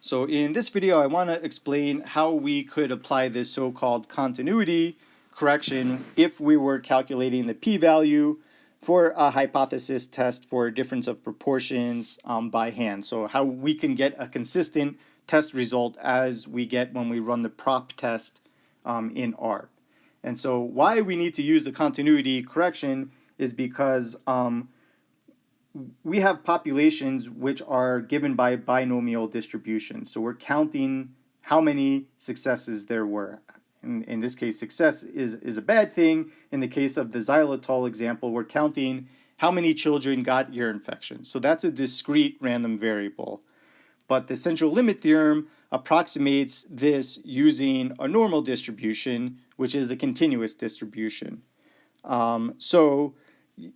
So in this video, I want to explain how we could apply this so-called continuity correction if we were calculating the p-value for a hypothesis test for difference of proportions by hand. So how we can get a consistent test result as we get when we run the prop test in R. And so why we need to use the continuity correction is because we have populations which are given by binomial distribution. So we're counting how many successes there were. In this case, success is a bad thing. In the case of the xylitol example, we're counting how many children got ear infections. So that's a discrete random variable. But the central limit theorem approximates this using a normal distribution, which is a continuous distribution. So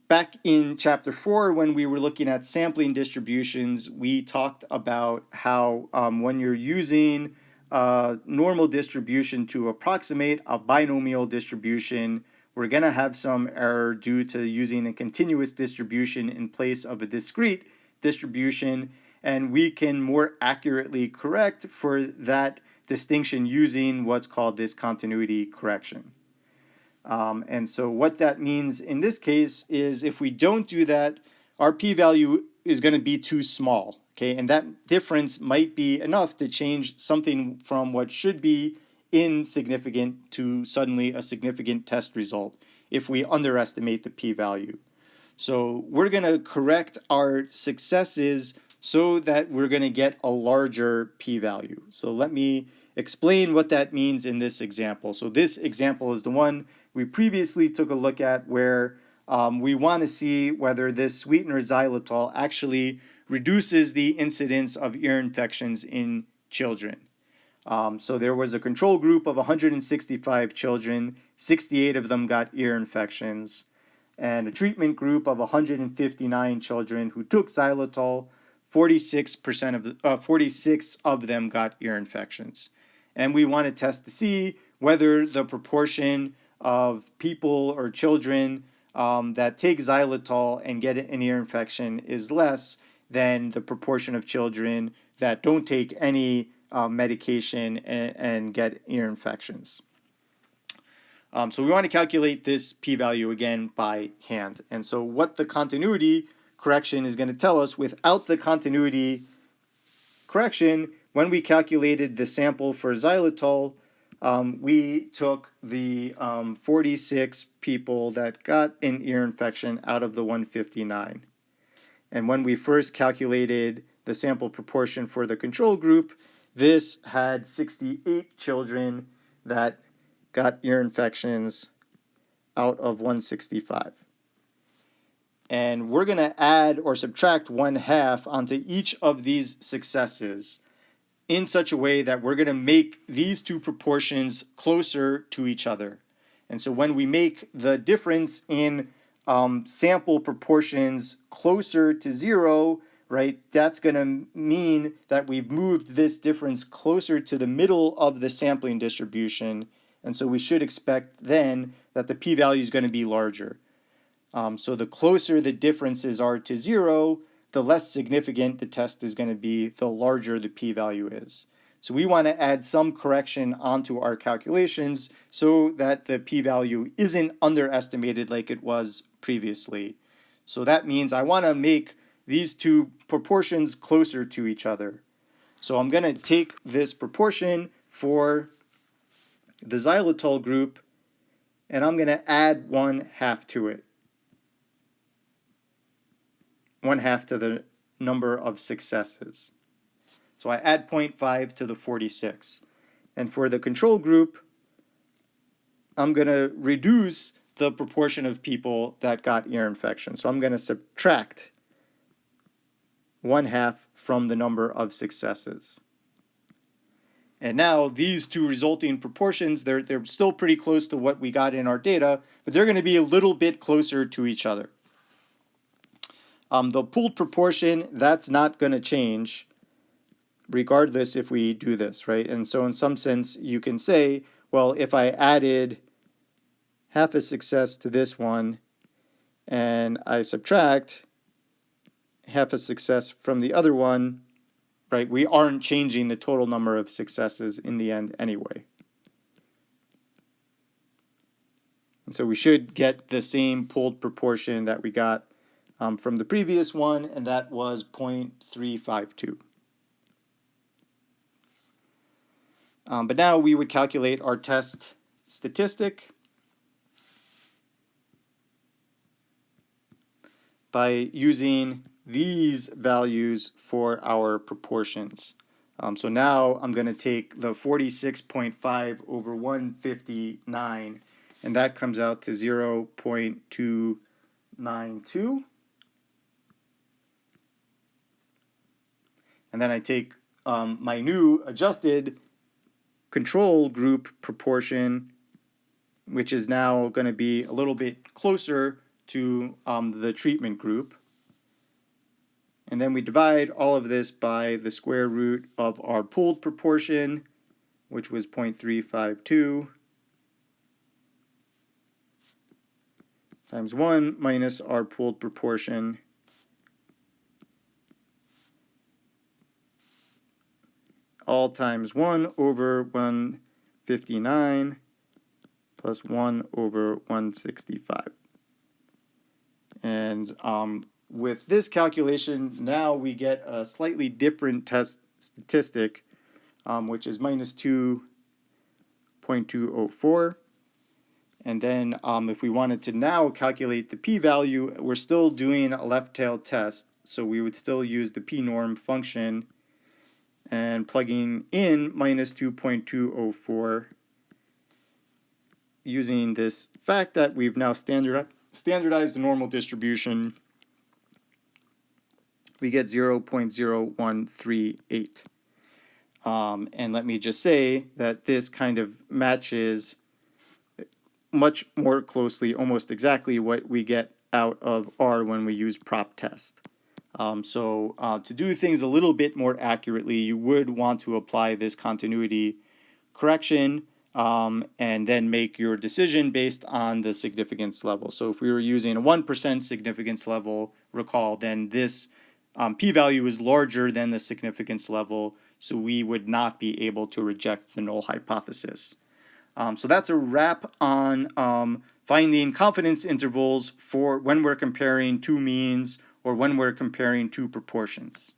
back in chapter 4, when we were looking at sampling distributions, we talked about how when you're using a normal distribution to approximate a binomial distribution, we're going to have some error due to using a continuous distribution in place of a discrete distribution, and we can more accurately correct for that distinction using what's called this continuity correction. And so what that means in this case is if we don't do that, our p-value is going to be too small, okay? And that difference might be enough to change something from what should be insignificant to suddenly a significant test result if we underestimate the p-value. So we're going to correct our successes so that we're going to get a larger p-value. So let me explain what that means in this example. So this example is the one we previously took a look at where we want to see whether this sweetener xylitol actually reduces the incidence of ear infections in children. So there was a control group of 165 children, 68 of them got ear infections, and a treatment group of 159 children who took xylitol, 46 of them got ear infections. And we want to test to see whether the proportion of people or children that take xylitol and get an ear infection is less than the proportion of children that don't take any medication and get ear infections. So we want to calculate this p-value again by hand. And so what the continuity correction is going to tell us, without the continuity correction, when we calculated the sample for xylitol, we took the 46 people that got an ear infection out of the 159. And when we first calculated the sample proportion for the control group, this had 68 children that got ear infections out of 165. And we're going to add or subtract 1/2 onto each of these successes in such a way that we're going to make these two proportions closer to each other. And so when we make the difference in sample proportions closer to 0, right, that's going to mean that we've moved this difference closer to the middle of the sampling distribution. And so we should expect then that the p-value is going to be larger. So the closer the differences are to 0, the less significant the test is going to be, the larger the p-value is. So we want to add some correction onto our calculations so that the p-value isn't underestimated like it was previously. So that means I want to make these two proportions closer to each other. So I'm going to take this proportion for the xylitol group and I'm going to add 1/2 to it. 1/2 to the number of successes. So I add 0.5 to the 46. And for the control group, I'm going to reduce the proportion of people that got ear infection. So I'm going to subtract 1/2 from the number of successes. And now these two resulting proportions, they're still pretty close to what we got in our data, but they're going to be a little bit closer to each other. The pooled proportion, that's not going to change regardless if we do this, right? And so in some sense, you can say, well, if I added 1/2 a success to this one and I subtract 1/2 a success from the other one, right? We aren't changing the total number of successes in the end anyway. And so we should get the same pooled proportion that we got from the previous one, and that was 0.352. But now we would calculate our test statistic by using these values for our proportions. So now I'm going to take the 46.5 over 159, and that comes out to 0.292. And then I take my new adjusted control group proportion, which is now going to be a little bit closer to the treatment group. And then we divide all of this by the square root of our pooled proportion, which was 0.352, times 1 minus our pooled proportion, all times 1 over 159 plus 1 over 165. And with this calculation, now we get a slightly different test statistic, which is minus 2.204. And then if we wanted to now calculate the p-value, we're still doing a left-tail test, so we would still use the p-norm function and plugging in minus 2.204 using this fact that we've now standardized the normal distribution, we get 0.0138. And let me just say that this kind of matches much more closely, almost exactly what we get out of R when we use prop test. So to do things a little bit more accurately, you would want to apply this continuity correction and then make your decision based on the significance level. So if we were using a 1% significance level, recall, then this p-value is larger than the significance level, so we would not be able to reject the null hypothesis. So that's a wrap on finding confidence intervals for when we're comparing two means or when we're comparing two proportions.